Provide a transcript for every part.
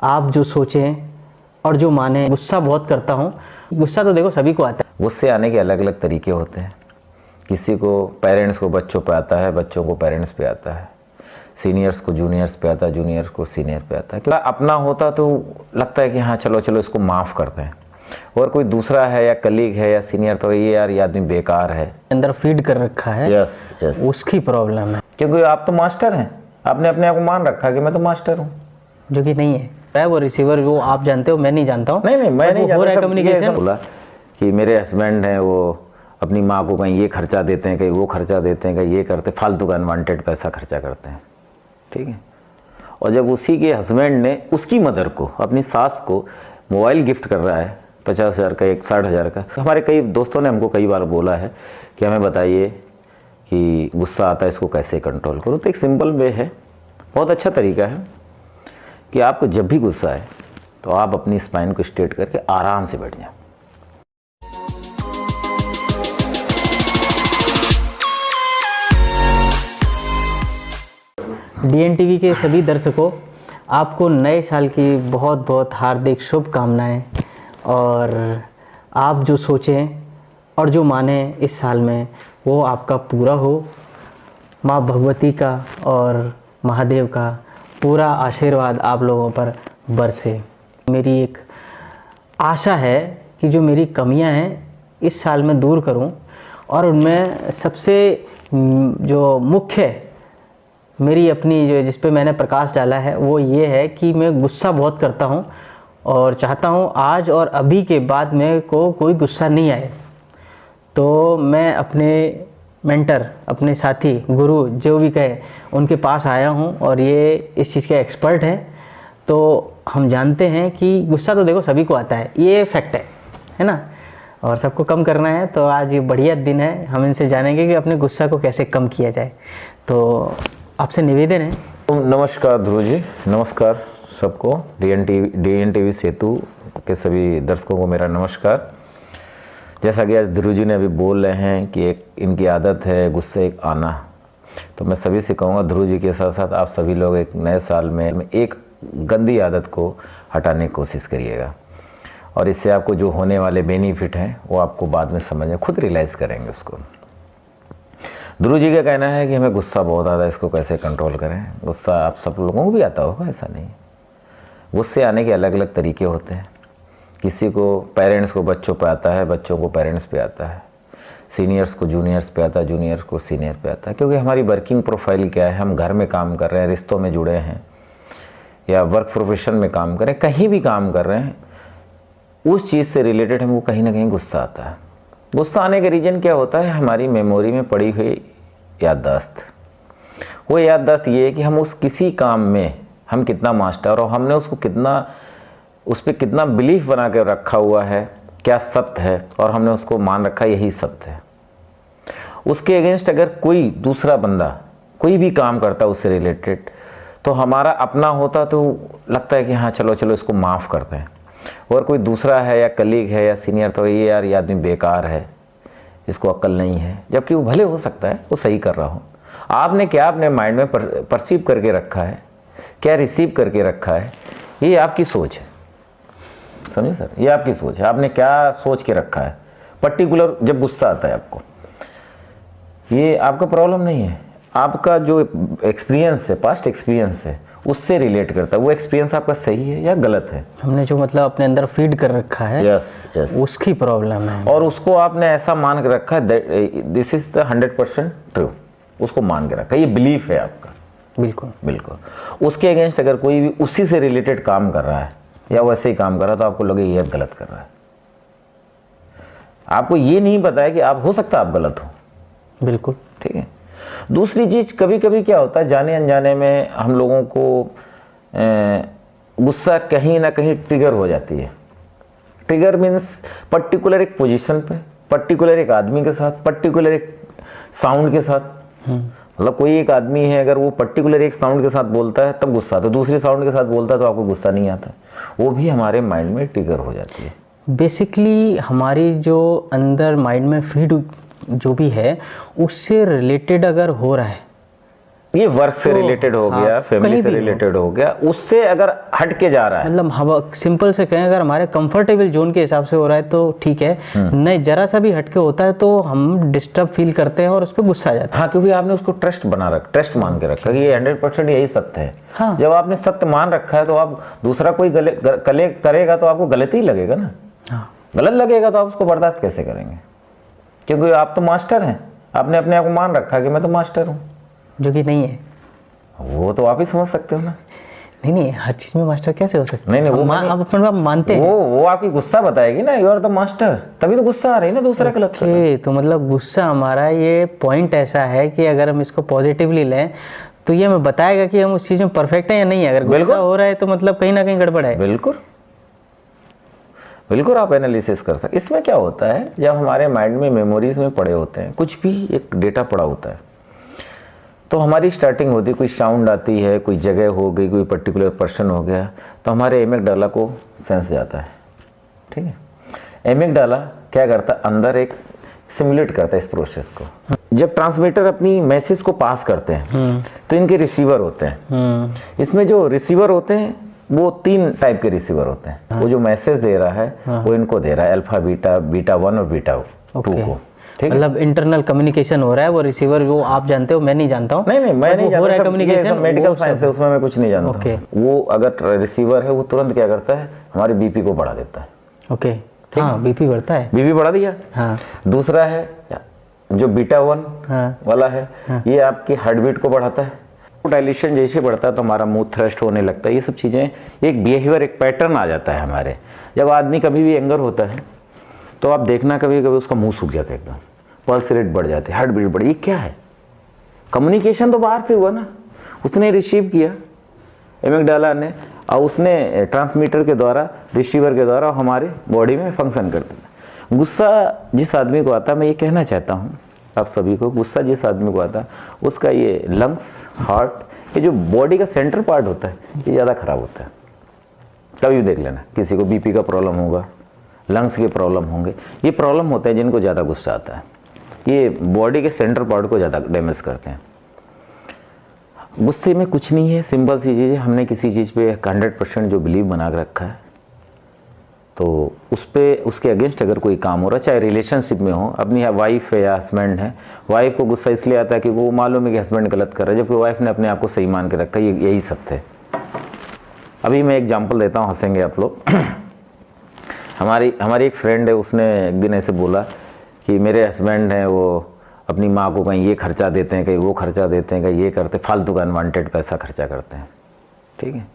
आप जो सोचें और जो माने। गुस्सा बहुत करता हूँ। गुस्सा तो देखो सभी को आता है। गुस्से आने के अलग अलग तरीके होते हैं। किसी को पेरेंट्स को बच्चों पे आता है, बच्चों को पेरेंट्स पे आता है, सीनियर्स को जूनियर्स पे आता है, जूनियर्स को सीनियर पे आता है। क्या अपना होता तो लगता है कि हाँ चलो चलो इसको माफ़ करते हैं, और कोई दूसरा है या कलीग है या सीनियर तो ये यार ये आदमी बेकार है, अंदर फीड कर रखा है। यस उसकी प्रॉब्लम है, क्योंकि आप तो मास्टर हैं, आपने अपने आप को मान रखा कि मैं तो मास्टर हूँ, जो कि नहीं है। वो रिसीवर वो आप जानते हो, मैं नहीं जानता हूँ। नहीं मैं नहीं हो रहा है जानता। कम्युनिकेशन। बोला कि मेरे हस्बैंड हैं, वो अपनी माँ को कहीं ये खर्चा देते हैं, कहीं वो खर्चा देते हैं, कहीं ये करते, फालतू का अनवांटेड पैसा खर्चा करते हैं, ठीक है। और जब उसी के हस्बैंड ने उसकी मदर को, अपनी सास को मोबाइल गिफ्ट कर रहा है 50,000 का, 60,000 का, तो हमारे कई दोस्तों ने हमको कई बार बोला है कि हमें बताइए कि गुस्सा आता है इसको कैसे कंट्रोल करूँ। तो एक सिंपल वे है, बहुत अच्छा तरीका है कि आपको जब भी गुस्सा आए तो आप अपनी स्पाइन को स्ट्रेट करके आराम से बैठ जाएं। DN TV के सभी दर्शकों, आपको नए साल की बहुत बहुत हार्दिक शुभकामनाएं। और आप जो सोचें और जो माने इस साल में वो आपका पूरा हो। माँ भगवती का और महादेव का पूरा आशीर्वाद आप लोगों पर बरसे। मेरी एक आशा है कि जो मेरी कमियां हैं इस साल में दूर करूं, और उनमें सबसे जो मुख्य मेरी अपनी जो जिस पे मैंने प्रकाश डाला है वो ये है कि मैं गुस्सा बहुत करता हूँ, और चाहता हूँ आज और अभी के बाद मेरे को कोई गुस्सा नहीं आए। तो मैं अपने मेंटर, अपने साथी, गुरु जो भी कहे, उनके पास आया हूँ, और ये इस चीज़ के एक्सपर्ट हैं। तो हम जानते हैं कि गुस्सा तो देखो सभी को आता है, ये फैक्ट है ना, और सबको कम करना है। तो आज ये बढ़िया दिन है, हम इनसे जानेंगे कि अपने गुस्सा को कैसे कम किया जाए। तो आपसे निवेदन है। नमस्कार ध्रुव जी, नमस्कार सबको। DN TV सेतु के सभी दर्शकों को मेरा नमस्कार। जैसा कि आज ध्रुव जी ने अभी बोल रहे हैं कि एक इनकी आदत है गुस्से आना, तो मैं सभी से कहूँगा, ध्रुव जी के साथ साथ आप सभी लोग एक नए साल में एक गंदी आदत को हटाने की कोशिश करिएगा, और इससे आपको जो होने वाले बेनिफिट हैं वो आपको बाद में समझ में खुद रियलाइज़ करेंगे उसको। ध्रुव जी का कहना है कि हमें गुस्सा बहुत आता है, इसको कैसे कंट्रोल करें। गुस्सा आप सब लोगों को भी आता होगा, ऐसा नहीं। गुस्से आने के अलग अलग तरीके होते हैं। किसी को पेरेंट्स को बच्चों पे आता है, बच्चों को पेरेंट्स पे आता है, सीनियर्स को जूनियर्स पे आता है, जूनियर्स को सीनियर पे आता है। क्योंकि हमारी वर्किंग प्रोफाइल क्या है, हम घर में काम कर रहे हैं, रिश्तों में जुड़े हैं, या वर्क प्रोफेशन में काम कर रहे हैं, कहीं भी काम कर रहे हैं, उस चीज़ से रिलेटेड हमको कहीं ना कहीं गुस्सा आता है। गुस्सा आने का रीज़न क्या होता है, हमारी मेमोरी में पड़ी हुई याददाश्त। वो याददाश्त ये है कि हम उस किसी काम में हम कितना मास्टर, और हमने उसको कितना, उस पर कितना बिलीफ बना कर रखा हुआ है, क्या सत्य है, और हमने उसको मान रखा यही सत्य है। उसके अगेंस्ट अगर कोई दूसरा बंदा कोई भी काम करता है उससे रिलेटेड, तो हमारा अपना होता तो लगता है कि हाँ चलो चलो इसको माफ़ करते हैं, और कोई दूसरा है या कलीग है या सीनियर तो ये यार ये आदमी बेकार है, इसको अक्ल नहीं है। जबकि वो भले हो सकता है वो सही कर रहा हो। आपने क्या अपने माइंड में परसीव करके रखा है, क्या रिसीव करके रखा है, ये आपकी सोच है। समझे सर, ये आपकी सोच है, आपने क्या सोच के रखा है पर्टिकुलर। जब गुस्सा आता है आपको, ये आपका प्रॉब्लम नहीं है, आपका जो एक्सपीरियंस है, पास्ट एक्सपीरियंस है, उससे रिलेट करता है। वो एक्सपीरियंस आपका सही है या गलत है, हमने जो मतलब अपने अंदर फीड कर रखा है, यस उसकी प्रॉब्लम है, और उसको आपने ऐसा मान के रखा है, दिस इज द 100% ट्रू, उसको मान के रखा है, ये बिलीफ है आपका। बिल्कुल उसके अगेंस्ट अगर कोई भी उसी से रिलेटेड काम कर रहा है या वैसे ही काम कर रहा है, तो आपको लगे ये गलत कर रहा है। आपको ये नहीं पता है कि आप, हो सकता है आप गलत हो। बिल्कुल ठीक है। दूसरी चीज, कभी कभी क्या होता है, जाने अनजाने में हम लोगों को गुस्सा कहीं ना कहीं ट्रिगर हो जाती है। ट्रिगर मीन्स पर्टिकुलर एक पोजीशन पे, पर्टिकुलर एक आदमी के साथ, पर्टिकुलर एक साउंड के साथ। मतलब कोई एक आदमी है, अगर वो पर्टिकुलर एक साउंड के साथ बोलता है तब गुस्सा आता है, दूसरे साउंड के साथ बोलता है तो आपको गुस्सा नहीं आता। वो भी हमारे माइंड में ट्रिगर हो जाती है। बेसिकली हमारी जो अंदर माइंड में फीड जो भी है उससे रिलेटेड अगर हो रहा है, ये वर्क से रिलेटेड हो गया, फैमिली से रिलेटेड हो गया, उससे अगर हट के जा रहा है, मतलब हवा सिंपल से कहें, अगर हमारे कंफर्टेबल जोन के हिसाब से हो रहा है तो ठीक है, नहीं जरा सा भी हटके होता है तो हम डिस्टर्ब फील करते हैं और उस पर गुस्सा आ जाता है। हाँ, क्योंकि आपने उसको ट्रस्ट बना रखा, ट्रस्ट मान के रखा कि ये 100% यही सत्य है। हाँ। जब आपने सत्य मान रखा है तो आप दूसरा कोई करेगा तो आपको गलत ही लगेगा ना। हाँ। गलत लगेगा तो आप उसको बर्दाश्त कैसे करेंगे? क्योंकि आप तो मास्टर हैं, आपने अपने आप को मान रखा कि मैं तो मास्टर हूँ, जो कि नहीं है। वो तो आप ही समझ सकते हो ना। नहीं, हर चीज में मास्टर कैसे हो सकते? नहीं, वो आप अपने आप मानते हैं। वो आपकी गुस्सा बताएगी ना, यू आर द मास्टर, तभी तो गुस्सा आ रही है ना दूसरा गलत। तो मतलब गुस्सा हमारा ये पॉइंट ऐसा है कि अगर हम इसको पॉजिटिवली लें तो ये हमें बताएगा कि हम उस चीज में परफेक्ट है या नहीं है। अगर गुस्सा हो रहा है तो मतलब कहीं ना कहीं गड़बड़ है। बिल्कुल बिल्कुल, आप एनालिसिस कर सकते। इसमें क्या होता है, जब हमारे माइंड में मेमोरीज में पड़े होते हैं, कुछ भी एक डेटा पड़ा होता है, तो हमारी स्टार्टिंग होती है, कोई साउंड आती है, कोई जगह हो गई, कोई पर्टिकुलर पर्सन हो गया, तो हमारे एमिगडाला को सेंस जाता है। ठीक है, एमिगडाला क्या करता है, अंदर एक सिमुलेट करता है इस प्रोसेस को। जब ट्रांसमीटर अपनी मैसेज को पास करते हैं तो इनके रिसीवर होते हैं। इसमें जो रिसीवर होते हैं वो 3 टाइप के रिसीवर होते हैं। वो जो मैसेज दे रहा है वो इनको दे रहा है, अल्फा बीटा, बीटा 1 और बीटा 2 को। मतलब इंटरनल कम्युनिकेशन हो रहा है, वो रिसीवर, वो आप जानते हो, मैं नहीं जानता हूँ। नहीं, मैं नहीं हो रहा है कम्युनिकेशन, मेडिकल साइंस है, उसमें मैं कुछ नहीं जानता। वो अगर रिसीवर है वो तुरंत क्या करता है, हमारी बीपी को बढ़ा देता है। ओके, हाँ, बीपी बढ़ता है, बीपी बढ़ा दिया। हाँ। दूसरा है जो बीटा 1 वाला है, ये आपकी हार्ट बीट को बढ़ाता है। डायलेशन जैसे बढ़ता है तो हमारा मुंह थ्रस्ट होने लगता है। ये सब चीज़ें, एक बिहेवियर, एक पैटर्न आ जाता है हमारे। जब आदमी कभी भी एंगर होता है तो आप देखना, कभी कभी उसका मुंह सूख जाता है, एकदम पल्स रेट बढ़ जाती है, हार्ट बीट बढ़। ये क्या है? कम्युनिकेशन तो बाहर से हुआ ना, उसने रिसीव किया एमिगडाला ने, और उसने ट्रांसमीटर के द्वारा, रिसीवर के द्वारा हमारे बॉडी में फंक्शन करता है। गुस्सा जिस आदमी को आता है, मैं ये कहना चाहता हूँ आप सभी को, गुस्सा जिस आदमी को आता है उसका ये लंग्स, हार्ट, ये जो बॉडी का सेंटर पार्ट होता है ये ज़्यादा खराब होता है। कभी भी देख लेना, किसी को बीपी का प्रॉब्लम होगा, लंग्स के प्रॉब्लम होंगे, ये प्रॉब्लम होते हैं जिनको ज़्यादा गुस्सा आता है। ये बॉडी के सेंटर पार्ट को ज़्यादा डैमेज करते हैं। गुस्से में कुछ नहीं है, सिंपल सी चीज़ है, हमने किसी चीज़ पे 100% जो बिलीव बना के रखा है, तो उस पर, उसके अगेंस्ट अगर कोई काम हो रहा है, चाहे रिलेशनशिप में हो, अपनी वाइफ है या हस्बैंड है, वाइफ को गुस्सा इसलिए आता है कि वो मालूम है कि हस्बैंड गलत कर रहा है, जबकि वाइफ ने अपने आप को सही मान के रखा है। यही सत्य है। अभी मैं एग्जांपल देता हूँ, हंसेंगे आप लोग। हमारी एक फ्रेंड है, उसने एक दिन ऐसे बोला कि मेरे हस्बैंड हैं, वो अपनी माँ को कहीं ये खर्चा देते हैं, कहीं वो खर्चा देते हैं, कहीं ये करते, फालतू का अनवांटेड पैसा खर्चा करते हैं। ठीक है,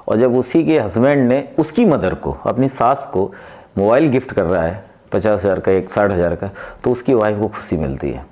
और जब उसी के हस्बैंड ने उसकी मदर को, अपनी सास को मोबाइल गिफ्ट कर रहा है 50,000 का, 60,000 का, तो उसकी वाइफ को खुशी मिलती है।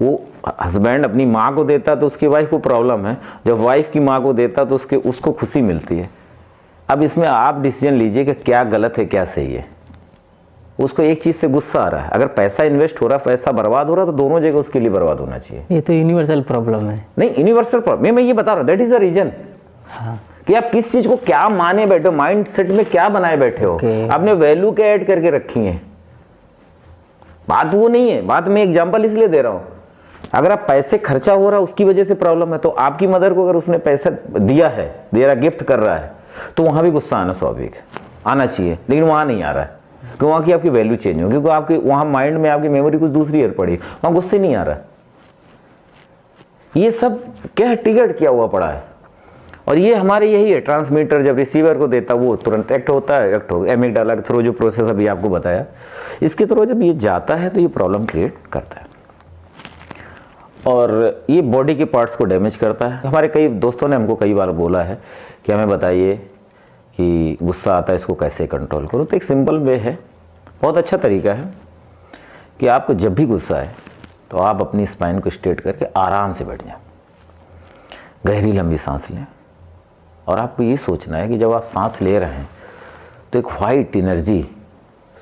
वो हस्बैंड अपनी माँ को देता तो उसकी वाइफ को प्रॉब्लम है, जब वाइफ की माँ को देता तो उसको खुशी मिलती है। अब इसमें आप डिसीजन लीजिए कि क्या गलत है, क्या सही है। उसको एक चीज़ से गुस्सा आ रहा है, अगर पैसा इन्वेस्ट हो रहा है, पैसा बर्बाद हो रहा है, तो दोनों जगह उसके लिए बर्बाद होना चाहिए। ये तो यूनिवर्सल प्रॉब्लम है। नहीं, यूनिवर्सल प्रॉब्लम मैं ये बता रहा हूँ, दैट इज द रीजन। हाँ। कि आप किस चीज को क्या माने बैठे हो, माइंड सेट में क्या बनाए बैठे हो, आपने वैल्यू क्या ऐड करके रखी है। बात वो नहीं है, बात मैं एग्जांपल इसलिए दे रहा हूं, अगर आप पैसे खर्चा हो रहा है उसकी वजह से प्रॉब्लम है, तो आपकी मदर को अगर उसने पैसा दिया है, दे रहा, गिफ्ट कर रहा है, तो वहां भी गुस्सा आना स्वाभाविक है, आना चाहिए, लेकिन वहां नहीं आ रहा है, क्योंकि वहां की आपकी वैल्यू चेंज हो, क्योंकि आपकी वहां माइंड में आपकी मेमोरी कुछ दूसरी है पड़ी, वहां गुस्से नहीं आ रहा। ये सब क्या है, टिकट किया हुआ पड़ा है। और ये हमारे यही है, ट्रांसमीटर जब रिसीवर को देता वो तुरंत एक्ट होता है, एक्ट हो एमिगडाला के थ्रू, जो प्रोसेस अभी आपको बताया, इसके थ्रू जब ये जाता है तो ये प्रॉब्लम क्रिएट करता है और ये बॉडी के पार्ट्स को डैमेज करता है। हमारे कई दोस्तों ने हमको कई बार बोला है कि हमें बताइए कि गुस्सा आता है, इसको कैसे कंट्रोल करो। तो एक सिंपल वे है, बहुत अच्छा तरीका है कि आपको जब भी गुस्सा आए तो आप अपनी स्पाइन को स्ट्रेट करके आराम से बैठ जाएं, गहरी लंबी सांस लें, और आपको ये सोचना है कि जब आप सांस ले रहे हैं तो एक वाइट एनर्जी,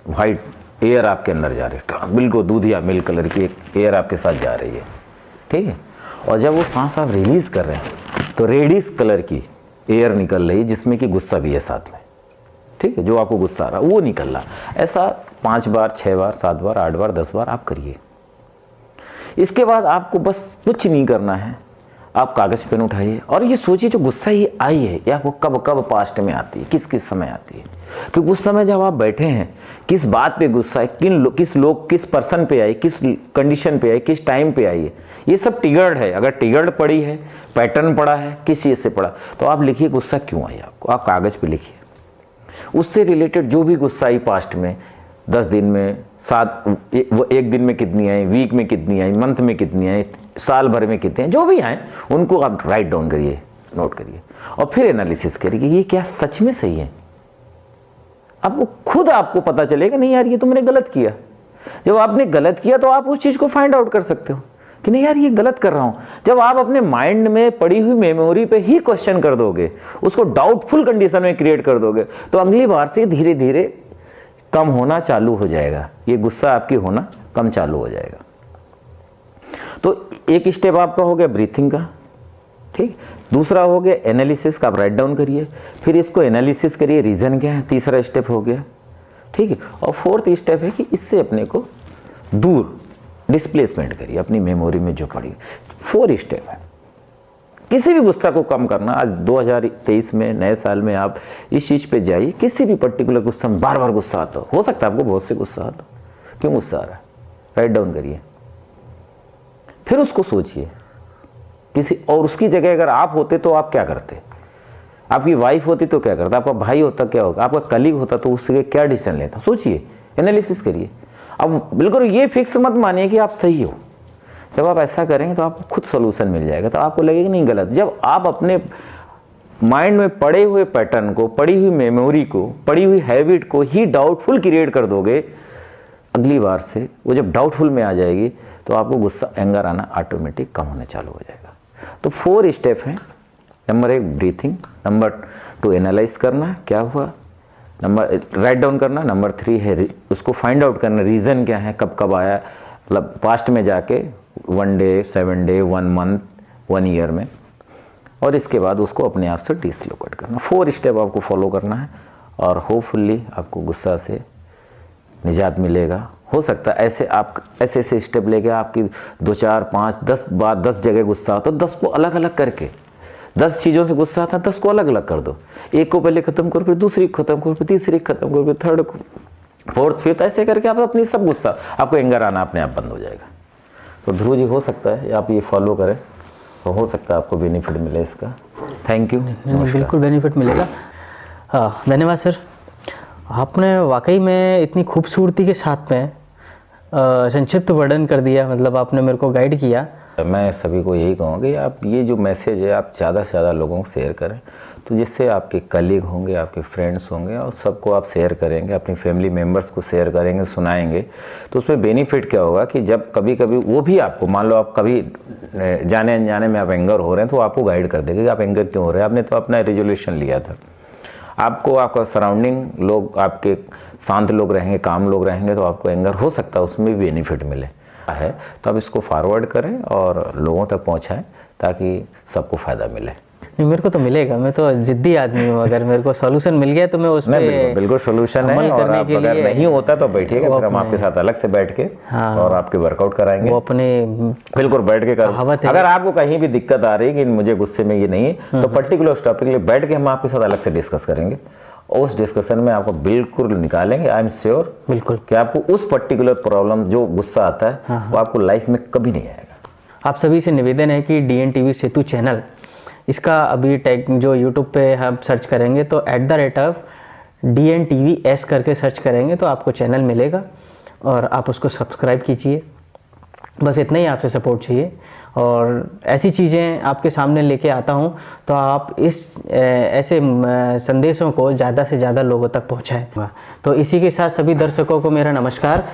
वाइट एयर आपके अंदर जा रही है, बिल्कुल दूधिया मिल्क कलर की एक एयर आपके साथ जा रही है। ठीक है, और जब वो सांस आप रिलीज कर रहे हैं तो रेडिश कलर की एयर निकल रही है, जिसमें कि गुस्सा भी है साथ में। ठीक है, जो आपको गुस्सा आ रहा है वो निकल रहा। ऐसा 5 बार, 6 बार, 7 बार, 8 बार, 10 बार आप करिए। इसके बाद आपको बस कुछ नहीं करना है, आप कागज पेन उठाइए और ये सोचिए जो गुस्सा ये आई है या वो कब कब पास्ट में आती है, किस किस समय आती है। क्योंकि उस समय जब आप बैठे हैं, किस बात पे गुस्सा है, किस पर्सन पे आई, किस कंडीशन पे आई, किस टाइम पे आई है, ये सब टिगर्ड है। अगर टिगर्ड पड़ी है, पैटर्न पड़ा है, किस चीज़ से पड़ा, तो आप लिखिए गुस्सा क्यों आई आपको, आप कागज पे लिखिए। उससे रिलेटेड जो भी गुस्सा आई पास्ट में, 10 दिन में, 1 दिन में कितनी आई, वीक में कितनी आई, मंथ में कितनी आई, साल भर में कितने, जो भी आए उनको आप राइट डाउन करिए, नोट करिए और फिर एनालिसिस करिए कि ये क्या सच में सही है। आपको पता चलेगा नहीं यार ये तो मैंने गलत किया। जब आपने गलत किया तो आप उस चीज को फाइंड आउट कर सकते हो कि नहीं यार ये गलत कर रहा हूं। जब आप अपने माइंड में पड़ी हुई मेमोरी पे ही क्वेश्चन कर दोगे, उसको डाउटफुल कंडीशन में क्रिएट कर दोगे, तो अगली बार से धीरे धीरे कम होना चालू हो जाएगा, ये गुस्सा आपकी होना कम चालू हो जाएगा। तो एक स्टेप आपका हो गया ब्रीथिंग का, ठीक। दूसरा हो गया एनालिसिस का, आप राइट डाउन करिए, फिर इसको एनालिसिस करिए रीजन क्या है, तीसरा स्टेप हो गया, ठीक है। और फोर्थ स्टेप है कि इससे अपने को दूर डिस्प्लेसमेंट करिए अपनी मेमोरी में जो पड़ी। 4 स्टेप है किसी भी गुस्सा को कम करना। आज 2023 में नए साल में आप इस चीज पे जाइए, किसी भी पर्टिकुलर गुस्सा में बार बार गुस्सा आता हो सकता है आपको बहुत से गुस्सा आता, क्यों गुस्सा आ रहा है, राइट डाउन करिए, फिर उसको सोचिए किसी और उसकी जगह अगर आप होते तो आप क्या करते, आपकी वाइफ होती तो क्या करता, आपका भाई होता क्या होगा, आपका कलीग होता तो उससे क्या डिसीजन लेता, सोचिए, एनालिसिस करिए। अब बिल्कुल ये फिक्स मत मानिए कि आप सही हो। जब आप ऐसा करेंगे तो आपको खुद सोल्यूशन मिल जाएगा, तो आपको लगेगा नहीं गलत। जब आप अपने माइंड में पड़े हुए पैटर्न को, पड़ी हुई मेमोरी को, पड़ी हुई हैबिट को ही डाउटफुल क्रिएट कर दोगे, अगली बार से वो जब डाउटफुल में आ जाएगी तो आपको गुस्सा, एंगर आना ऑटोमेटिक कम होने चालू हो जाएगा। तो 4 स्टेप हैं। नंबर 1 ब्रीथिंग, नंबर 2 एनालाइज करना क्या हुआ, नंबर राइट डाउन करना, नंबर 3 है उसको फाइंड आउट करना रीज़न क्या है, कब कब आया, मतलब पास्ट में जाके 1 डे, 7 डे, 1 मंथ, 1 ईयर में, और इसके बाद उसको अपने आप से डिसलोकेट करना। 4 स्टेप आपको फॉलो करना है और होपफुली आपको गुस्सा से निजात मिलेगा। हो सकता है ऐसे स्टेप लेके आपकी 2, 4, 5, 10 बार 10 जगह गुस्सा हो तो 10 को अलग अलग करके, 10 चीज़ों से गुस्सा आता है 10 को अलग अलग कर दो। एक को पहले खत्म करो, फिर दूसरी को खत्म करो, फिर तीसरी को खत्म करो, फिर थर्ड को, फोर्थ, फिफ्थ, ऐसे करके आप अपनी सब गुस्सा, आपको एंगर आना अपने आप बंद हो जाएगा। तो ध्रुव जी हो सकता है आप ये फॉलो करें तो हो सकता है आपको बेनिफिट मिले इसका। Thank you. बिल्कुल बेनिफिट मिलेगा। हाँ, धन्यवाद सर। आपने वाकई में इतनी खूबसूरती के साथ में संक्षिप्त वर्णन कर दिया, मतलब आपने मेरे को गाइड किया। मैं सभी को यही कहूँगा कि आप ये जो मैसेज है आप ज़्यादा से ज़्यादा लोगों को शेयर करें, तो जिससे आपके कलीग होंगे, आपके फ्रेंड्स होंगे और सबको आप शेयर करेंगे, अपनी फैमिली मेम्बर्स को शेयर करेंगे, सुनाएंगे, तो उसमें बेनिफिट क्या होगा कि जब कभी कभी वो भी आपको, मान लो आप कभी जाने अनजाने में आप एंगर हो रहे हैं तो आपको गाइड कर देगा कि आप एंगर क्यों हो रहे हैं, आपने तो अपना रेजोल्यूशन लिया था। आपको आपका सराउंडिंग लोग, आपके शांत लोग रहेंगे, काम लोग रहेंगे, तो आपको एंगर हो सकता है उसमें भी बेनिफिट मिले है। तो आप इसको फॉरवर्ड करें और लोगों तक पहुंचाएं ताकि सबको फ़ायदा मिले। नहीं, मेरे को तो मिलेगा, मैं तो जिद्दी आदमी हूँ। अगर मेरे को सोल्यूशन मिल गया तो मैं उस पे बिल्कुल सोल्यूशन है। और आप अगर नहीं होता तो बैठिएगा, फिर हम आपके साथ अलग से बैठ के और आपके वर्कआउट कराएंगे। वो अपने बिल्कुल बैठ के कर। अगर आपको कहीं भी दिक्कत आ रही है कि मुझे गुस्से में ये नहीं है, तो पर्टिकुलर टॉपिक लिए बैठ के हम आपके साथ अलग से डिस्कस करेंगे और उस डिस्कशन में आपको बिल्कुल निकालेंगे। आई एम श्योर बिल्कुल कि आपको उस पर्टिकुलर प्रॉब्लम जो गुस्सा आता है वो आपको लाइफ में कभी नहीं आएगा। आप सभी से निवेदन है कि DNTV सेतु चैनल, इसका अभी टैग जो यूट्यूब पे हम सर्च करेंगे तो @DNTVS करके सर्च करेंगे तो आपको चैनल मिलेगा और आप उसको सब्सक्राइब कीजिए। बस इतना ही आपसे सपोर्ट चाहिए और ऐसी चीज़ें आपके सामने लेके आता हूँ तो आप इस ऐसे संदेशों को ज़्यादा से ज़्यादा लोगों तक पहुँचाएं। तो इसी के साथ सभी दर्शकों को मेरा नमस्कार।